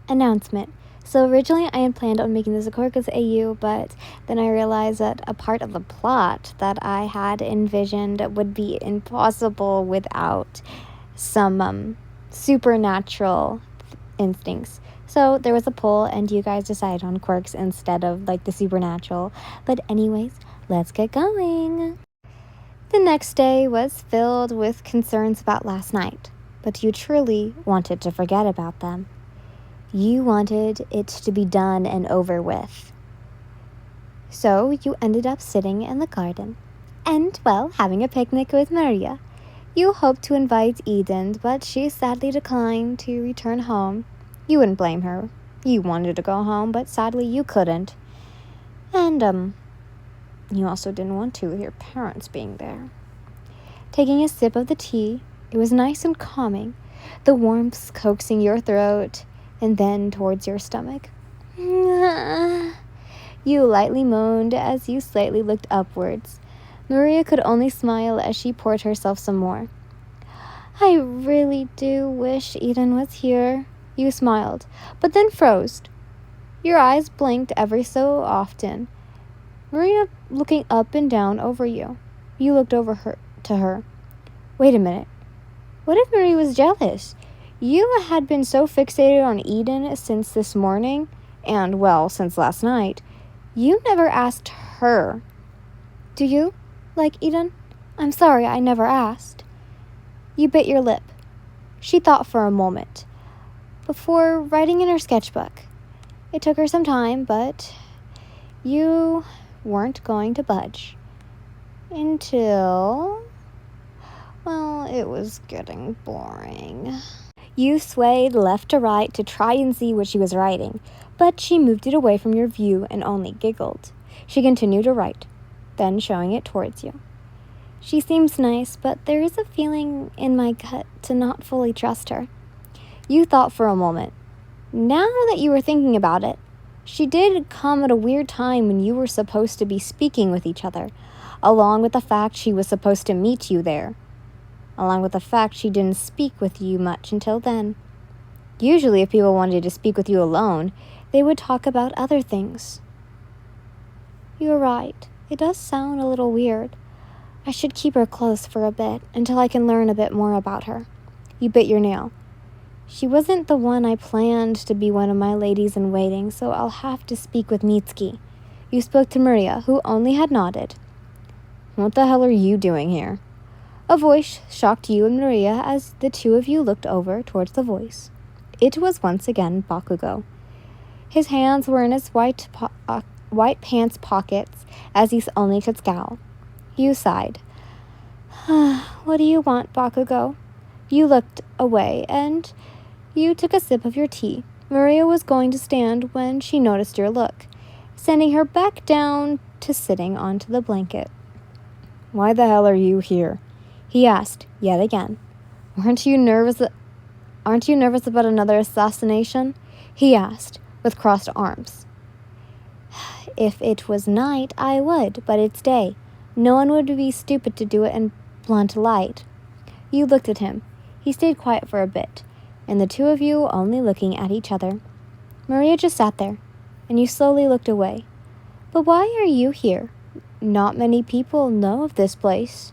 Announcement. So originally I had planned on making this a Corcus AU, but then I realized that a part of the plot that I had envisioned would be impossible without some supernatural instincts. So there was a poll, and you guys decided on quirks instead of like the supernatural. But anyways, let's get going. The next day was filled with concerns about last night, but you truly wanted to forget about them. You wanted it to be done and over with. So you ended up sitting in the garden and, well, having a picnic with Maria. You hoped to invite Eden, but she sadly declined to return home. You wouldn't blame her. You wanted to go home, but sadly you couldn't. And, you also didn't want to with your parents being there. Taking a sip of the tea, it was nice and calming, the warmth coaxing your throat and then towards your stomach. You lightly moaned as you slightly looked upwards. Maria could only smile as she poured herself some more. I really do wish Eden was here, you smiled, but then froze. Your eyes blinked every so often. Maria looking up and down over you. You looked over to her. Wait a minute. What if Maria was jealous? You had been so fixated on Eden since this morning, and, well, since last night. You never asked her. Do you like Eden? I'm sorry, I never asked. You bit your lip. She thought for a moment, before writing in her sketchbook. It took her some time, but you weren't going to budge. Until, well, it was getting boring. You swayed left to right to try and see what she was writing, but she moved it away from your view and only giggled. She continued to write, then showing it towards you. She seems nice, but there is a feeling in my gut to not fully trust her. You thought for a moment. Now that you were thinking about it, she did come at a weird time when you were supposed to be speaking with each other, along with the fact she was supposed to meet you there. Along with the fact she didn't speak with you much until then. Usually, if people wanted to speak with you alone, they would talk about other things. You're right. It does sound a little weird. I should keep her close for a bit, until I can learn a bit more about her. You bit your nail. She wasn't the one I planned to be one of my ladies-in-waiting, so I'll have to speak with Mitsuki. You spoke to Maria, who only had nodded. What the hell are you doing here? A voice shocked you and Maria as the two of you looked over towards the voice. It was once again Bakugo. His hands were in his white pants pockets as he only could scowl. You sighed. What do you want, Bakugo? You looked away and you took a sip of your tea. Maria was going to stand when she noticed your look, sending her back down to sitting onto the blanket. Why the hell are you here? He asked, yet again. Aren't you nervous about another assassination? He asked, with crossed arms. If it was night, I would, but it's day. No one would be stupid to do it in blunt light. You looked at him. He stayed quiet for a bit, and the two of you only looking at each other. Maria just sat there, and you slowly looked away. But why are you here? Not many people know of this place.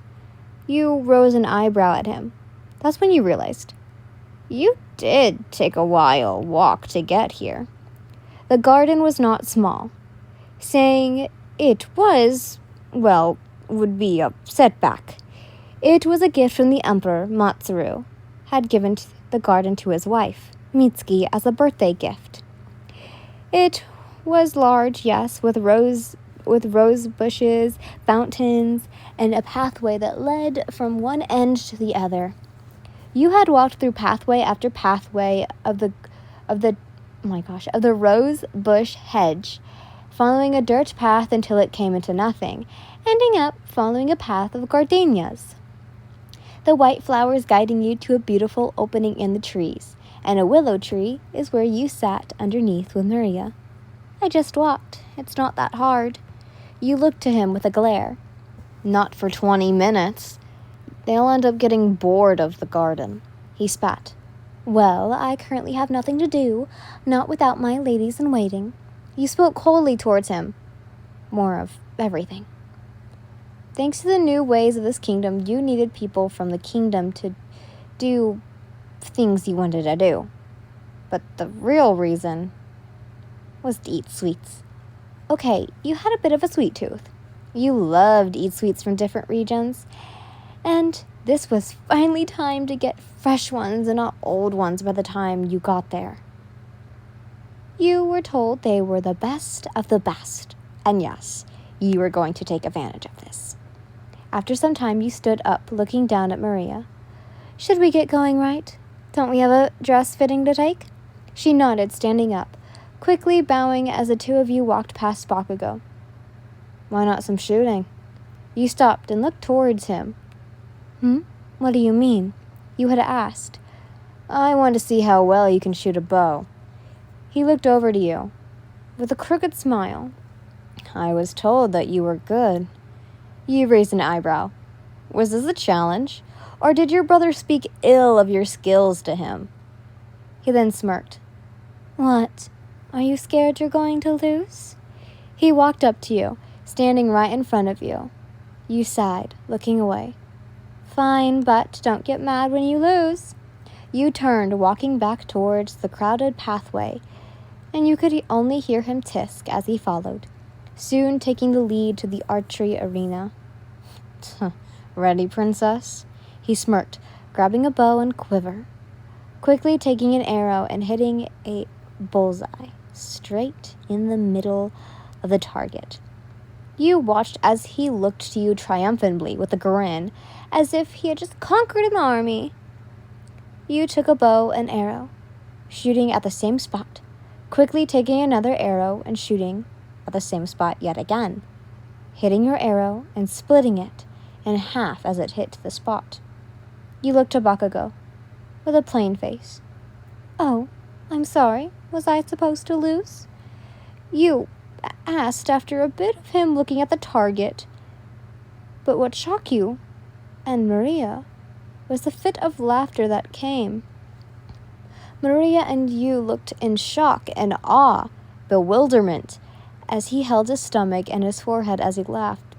You rose an eyebrow at him. That's when you realized. You did take a while walk to get here. The garden was not small. Saying it was, well, would be a setback. It was a gift from the Emperor, Matsuru, had given the garden to his wife, Mitsuki, as a birthday gift. It was large, yes, with rose bushes, fountains, and a pathway that led from one end to the other. You had walked through pathway after pathway of the rose bush hedge, following a dirt path until it came into nothing, ending up following a path of gardenias. The white flowers guiding you to a beautiful opening in the trees, and a willow tree is where you sat underneath with Maria. I just walked. It's not that hard. You looked to him with a glare. Not for 20 minutes. They'll end up getting bored of the garden. He spat. Well, I currently have nothing to do, not without my ladies-in-waiting. You spoke coldly towards him. More of everything. Thanks to the new ways of this kingdom, you needed people from the kingdom to do things you wanted to do. But the real reason was to eat sweets. Okay, you had a bit of a sweet tooth. You loved to eat sweets from different regions. And this was finally time to get fresh ones and not old ones by the time you got there. You were told they were the best of the best. And yes, you were going to take advantage of this. After some time, you stood up, looking down at Maria. Should we get going, right? Don't we have a dress fitting to take? She nodded, standing up, quickly bowing as the two of you walked past Bakugo. Why not some shooting? You stopped and looked towards him. What do you mean? You had asked. I want to see how well you can shoot a bow. He looked over to you with a crooked smile. I was told that you were good. You raised an eyebrow. Was this a challenge? Or did your brother speak ill of your skills to him? He then smirked. What? Are you scared you're going to lose? He walked up to you, standing right in front of you. You sighed, looking away. Fine, but don't get mad when you lose. You turned, walking back towards the crowded pathway, and you could only hear him tisk as he followed, soon taking the lead to the archery arena. Ready, princess? He smirked, grabbing a bow and quiver, quickly taking an arrow and hitting a bullseye straight in the middle of the target. You watched as he looked to you triumphantly with a grin, as if he had just conquered an army. You took a bow and arrow, shooting at the same spot, quickly taking another arrow and shooting at the same spot yet again, hitting your arrow and splitting it in half as it hit the spot. You looked to Bakugo with a plain face. Oh, I'm sorry. Was I supposed to lose? You asked after a bit of him looking at the target. But what shocked you, and Maria, was the fit of laughter that came. Maria and you looked in shock and awe, bewilderment, as he held his stomach and his forehead as he laughed.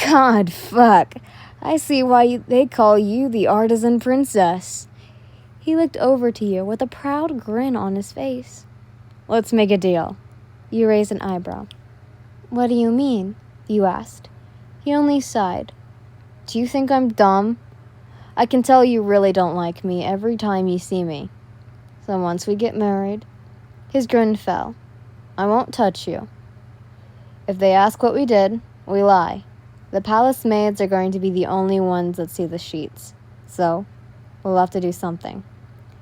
God, fuck. I see why they call you the artisan princess. He looked over to you with a proud grin on his face. Let's make a deal. You raised an eyebrow. What do you mean? You asked. He only sighed. Do you think I'm dumb? I can tell you really don't like me every time you see me. So once we get married, his grin fell. I won't touch you. If they ask what we did, we lie. The palace maids are going to be the only ones that see the sheets. So, we'll have to do something.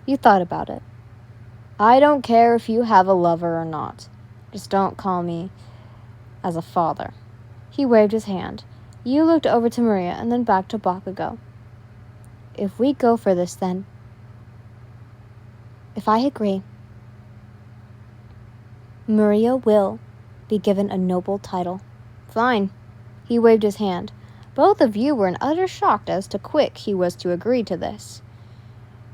You thought about it. I don't care if you have a lover or not. Just don't call me as a father. He waved his hand. You looked over to Maria and then back to Bakugo. If we go for this, then. If I agree, Maria will be given a noble title. Fine. He waved his hand. Both of you were in utter shock as to quick he was to agree to this.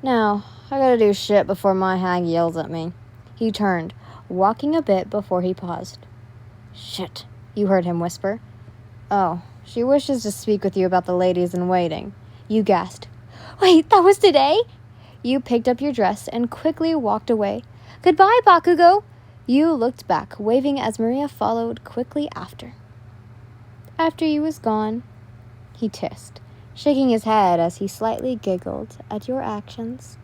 Now, I gotta do shit before my hag yells at me. He turned, walking a bit before he paused. Shit, you heard him whisper. Oh, she wishes to speak with you about the ladies in waiting. You gasped. Wait, that was today? You picked up your dress and quickly walked away. Goodbye, Bakugo. You looked back, waving as Maria followed quickly after. After you was gone, he tissed, shaking his head as he slightly giggled at your actions.